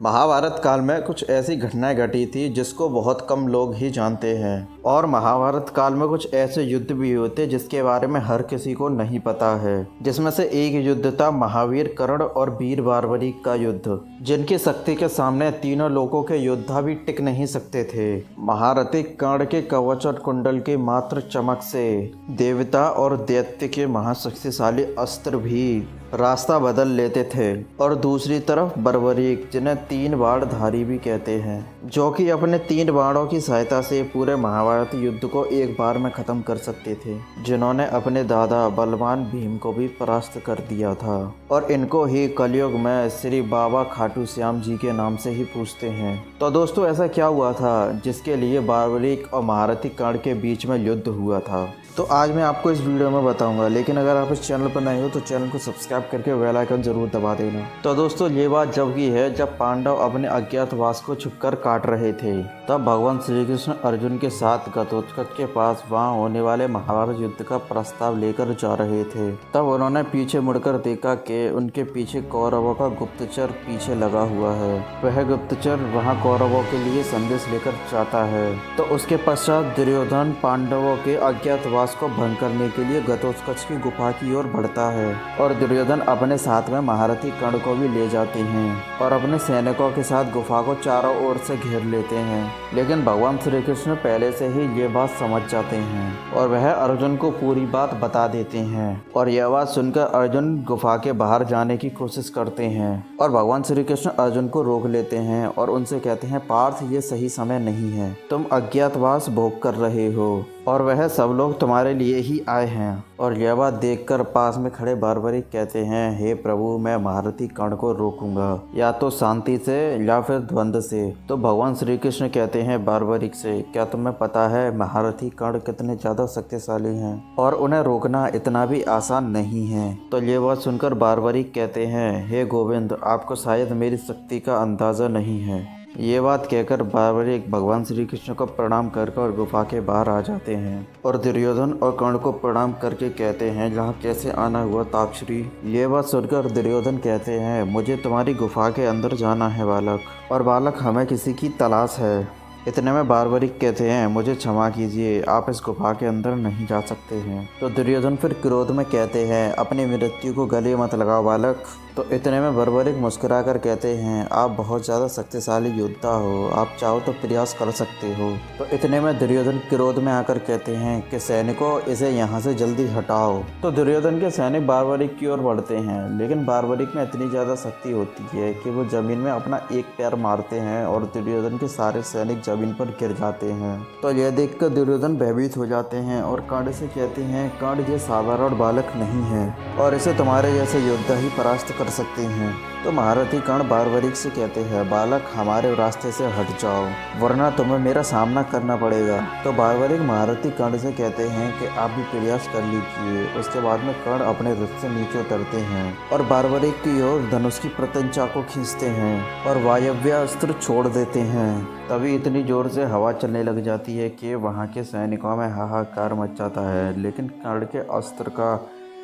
महाभारत काल में कुछ ऐसी घटनाएं घटी थी जिसको बहुत कम लोग ही जानते हैं। और महाभारत काल में कुछ ऐसे युद्ध भी होते जिसके बारे में हर किसी को नहीं पता है। जिसमें से एक युद्ध था महावीर कर्ण और वीर बार्बरीक का युद्ध, जिनकी शक्ति के सामने तीनों लोगों के योद्धा भी टिक नहीं सकते थे। महारथी कर्ण के कवच और कुंडल की मात्र चमक से देवता और दैत्य के महाशक्तिशाली अस्त्र भी रास्ता बदल लेते थे। और दूसरी तरफ बर्बरीक, जिन्हें तीन बाणधारी भी कहते हैं, जो कि अपने तीन बाणों की सहायता से पूरे महाभारत युद्ध को एक बार में खत्म कर सकते थे, जिन्होंने अपने दादा बलवान भीम को भी परास्त कर दिया था। और इनको ही कलयुग में श्री बाबा खाटू श्याम जी के नाम से ही पूछते हैं। तो दोस्तों, ऐसा क्या हुआ था जिसके लिए बर्बरीक और महारथी कर्ण के बीच में युद्ध हुआ था? तो आज मैं आपको इस वीडियो में बताऊंगा। लेकिन अगर आप इस चैनल पर नए हो तो चैनल को सब्सक्राइब करके बेल आइकन जरूर दबा देना। तो दोस्तों, ये बात जब की है जब पांडव अपने अज्ञातवास को छुपकर काट रहे थे। तब भगवान श्री कृष्ण अर्जुन के साथ घटोत्कच के पास वहां होने वाले महाभारत युद्ध का प्रस्ताव लेकर जा रहे थे। तब उन्होंने पीछे मुड़कर देखा कि उनके पीछे कौरवों का गुप्तचर पीछे लगा हुआ है। वह गुप्तचर वहां कौरवों के लिए संदेश लेकर जाता है। तो उसके पश्चात दुर्योधन पांडवों के अज्ञातवास को भंग करने के लिए घटोत्कच की गुफा की ओर बढ़ता है। और दुर्योधन अपने साथ में महारथी कर्ण को भी ले जाते हैं और अपने सैनिकों के साथ गुफा को चारों ओर से घेर लेते हैं। लेकिन भगवान श्री कृष्ण पहले से ही ये बात समझ जाते हैं और वह अर्जुन को पूरी बात बता देते हैं। और यह बात सुनकर अर्जुन गुफा के बाहर जाने की कोशिश करते हैं और भगवान श्री कृष्ण अर्जुन को रोक लेते हैं और उनसे कहते हैं, पार्थ, ये सही समय नहीं है। तुम अज्ञातवास भोग कर रहे हो और वह सब लोग तुम्हारे लिए ही आए हैं। और यह बात देखकर पास में खड़े बर्बरीक कहते हैं, हे प्रभु, मैं महारथी कर्ण को रोकूंगा, या तो शांति से या फिर द्वंद्व से। तो भगवान श्री कृष्ण कहते हैं बर्बरीक से, क्या तुम्हें पता है महारथी कर्ण कितने ज्यादा शक्तिशाली हैं और उन्हें रोकना इतना भी आसान नहीं है? तो ये बात सुनकर बर्बरीक कहते हैं, हे गोविंद, आपको शायद मेरी शक्ति का अंदाजा नहीं है। ये बात कहकर बर्बरीक भगवान श्री कृष्ण को प्रणाम करके और गुफा के बाहर आ जाते हैं और दुर्योधन और कर्ण को प्रणाम करके कहते हैं, यहाँ कैसे आना हुआ ताक्षरी? ये बात सुनकर दुर्योधन कहते हैं, मुझे तुम्हारी गुफा के अंदर जाना है बालक, और बालक, हमें किसी की तलाश है। इतने में बर्बरीक कहते हैं, मुझे क्षमा कीजिए, आप इस गुफा के अंदर नहीं जा सकते हैं। तो दुर्योधन फिर क्रोध में कहते हैं, अपनी मृत्यु को गले मत लगाओ बालक। तो इतने में बर्बरीक मुस्कुरा कर कहते हैं, आप बहुत ज़्यादा शक्तिशाली योद्धा हो, आप चाहो तो प्रयास कर सकते हो। तो इतने में दुर्योधन क्रोध में आकर कहते हैं कि सैनिकों, इसे यहाँ से जल्दी हटाओ। तो दुर्योधन के सैनिक बर्बरीक की ओर बढ़ते हैं, लेकिन बर्बरीक में इतनी ज़्यादा शक्ति होती है कि वो जमीन में अपना एक पैर मारते हैं और दुर्योधन के सारे सैनिक जमीन पर गिर जाते हैं। तो यह देखकर दुर्योधन भयभीत हो जाते हैं और कर्ण से कहते हैं, कर्ण, ये साधारण बालक नहीं है और इसे तुम्हारे जैसे योद्धा ही परास्त कर सकते हैं। तो महारथी कर्ण बर्बरीक से कहते हैं, बालक, हमारे रास्ते से हट जाओ, वरना तुम्हें मेरा सामना करना पड़ेगा। तो बर्बरीक महारथी कर्ण से कहते हैं कि आप भी प्रयास कर लीजिए। उसके बाद में कर्ण अपने रथ से नीचे उतरते हैं और बर्बरीक की ओर धनुष की प्रत्यंचा को खींचते हैं और वायव्य अस्त्र छोड़ देते हैं। तभी इतनी जोर से हवा चलने लग जाती है कि वहाँ के सैनिकों में हाहाकार मच जाता है। लेकिन कर्ण के अस्त्र का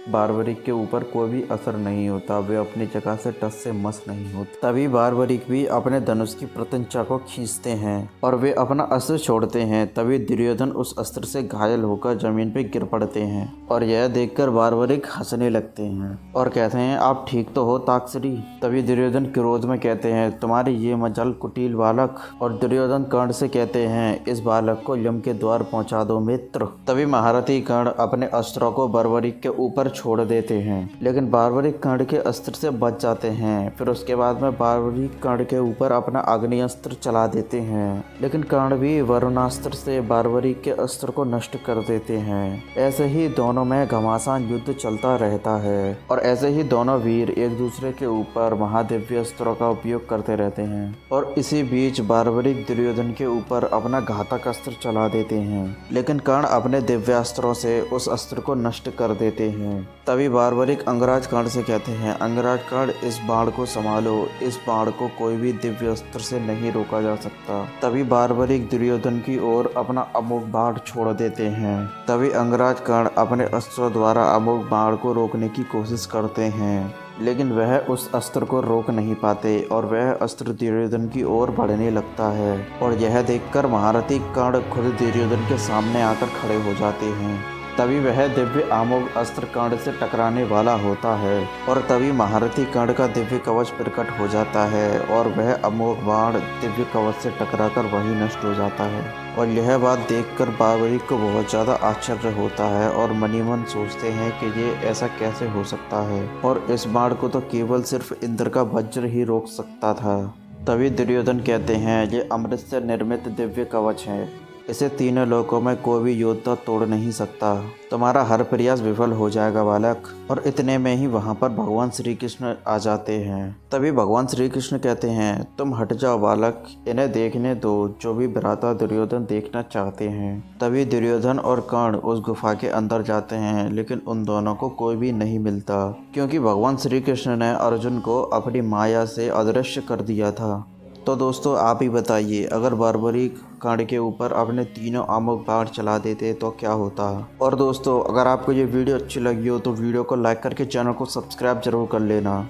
बर्बरीक के ऊपर कोई भी असर नहीं होता, वे अपनी जगह से टस से मस नहीं होते। तभी बर्बरीक भी अपने धनुष की प्रत्यंचा को खींचते हैं और वे अपना अस्त्र छोड़ते हैं। तभी दुर्योधन उस अस्त्र से घायल होकर जमीन पर गिर पड़ते हैं और यह देखकर बर्बरीक हंसने लगते हैं और कहते हैं, आप ठीक तो हो ताक्षरी? तभी दुर्योधन क्रोध में कहते हैं, तुम्हारी ये मजाल कुटिल बालक। और दुर्योधन कर्ण से कहते हैं, इस बालक को यम के द्वार पहुंचा दो मित्र। तभी महारथी कर्ण अपने अस्त्रों को बर्बरीक के ऊपर छोड़ देते हैं, लेकिन बर्बरीक कर्ण के अस्त्र से बच जाते हैं। फिर उसके बाद में बर्बरीक कर्ण के ऊपर अपना अग्नि अस्त्र चला देते हैं, लेकिन कर्ण भी वरुणास्त्र से बर्बरीक के अस्त्र को नष्ट कर देते हैं। ऐसे ही दोनों में घमासान युद्ध चलता रहता है और ऐसे ही दोनों वीर एक दूसरे के ऊपर महादिव्य अस्त्रों का उपयोग करते रहते हैं। और इसी बीच बर्बरीक दुर्योधन के ऊपर अपना घातक अस्त्र चला देते हैं, लेकिन कर्ण अपने दिव्यास्त्रों से उस अस्त्र को नष्ट कर देते हैं। तभी बर्बरीक अंगराज कर्ण से कहते हैं, अंगराज कर्ण, इस बाण को संभालो, इस बाण को कोई भी दिव्य अस्त्र से नहीं रोका जा सकता। तभी बर्बरीक दुर्योधन की ओर अपना अमोघ बाण छोड़ देते हैं। तभी अंगराज कर्ण अपने अस्त्रों द्वारा अमोघ बाण को रोकने की कोशिश करते हैं, लेकिन वह उस अस्त्र को रोक नहीं पाते और वह अस्त्र दुर्योधन की ओर बढ़ने लगता है और यह देखकर महारथी कर्ण खुद दुर्योधन के सामने आकर खड़े हो जाते हैं। तभी वह दिव्य अमोघ अस्त्र कर्ण से टकराने वाला होता है और तभी महारथी कर्ण का दिव्य कवच प्रकट हो जाता है और वह अमोघ बाण दिव्य कवच से टकराकर वही नष्ट हो जाता है। और यह बात देखकर बाबरीक को बहुत ज़्यादा आश्चर्य होता है और मनी मन सोचते हैं कि ये ऐसा कैसे हो सकता है और इस बाण को तो केवल सिर्फ इंद्र का वज्र ही रोक सकता था। तभी दुर्योधन कहते हैं, ये अमृत से निर्मित दिव्य कवच है, इसे तीनों लोकों में कोई भी योद्धा तोड़ नहीं सकता, तुम्हारा हर प्रयास विफल हो जाएगा बालक। और इतने में ही वहाँ पर भगवान श्री कृष्ण आ जाते हैं। तभी भगवान श्री कृष्ण कहते हैं, तुम हट जाओ बालक, इन्हें देखने दो जो भी भ्राता दुर्योधन देखना चाहते हैं। तभी दुर्योधन और कर्ण उस गुफा के अंदर जाते हैं, लेकिन उन दोनों को कोई भी नहीं मिलता क्योंकि भगवान श्री कृष्ण ने अर्जुन को अपनी माया से अदृश्य कर दिया था। तो दोस्तों आप ही बताइए, अगर बार्बरीक कर्ण के ऊपर अपने तीनों अमोघ बाण चला देते तो क्या होता। और दोस्तों अगर आपको ये वीडियो अच्छी लगी हो तो वीडियो को लाइक करके चैनल को सब्सक्राइब जरूर कर लेना।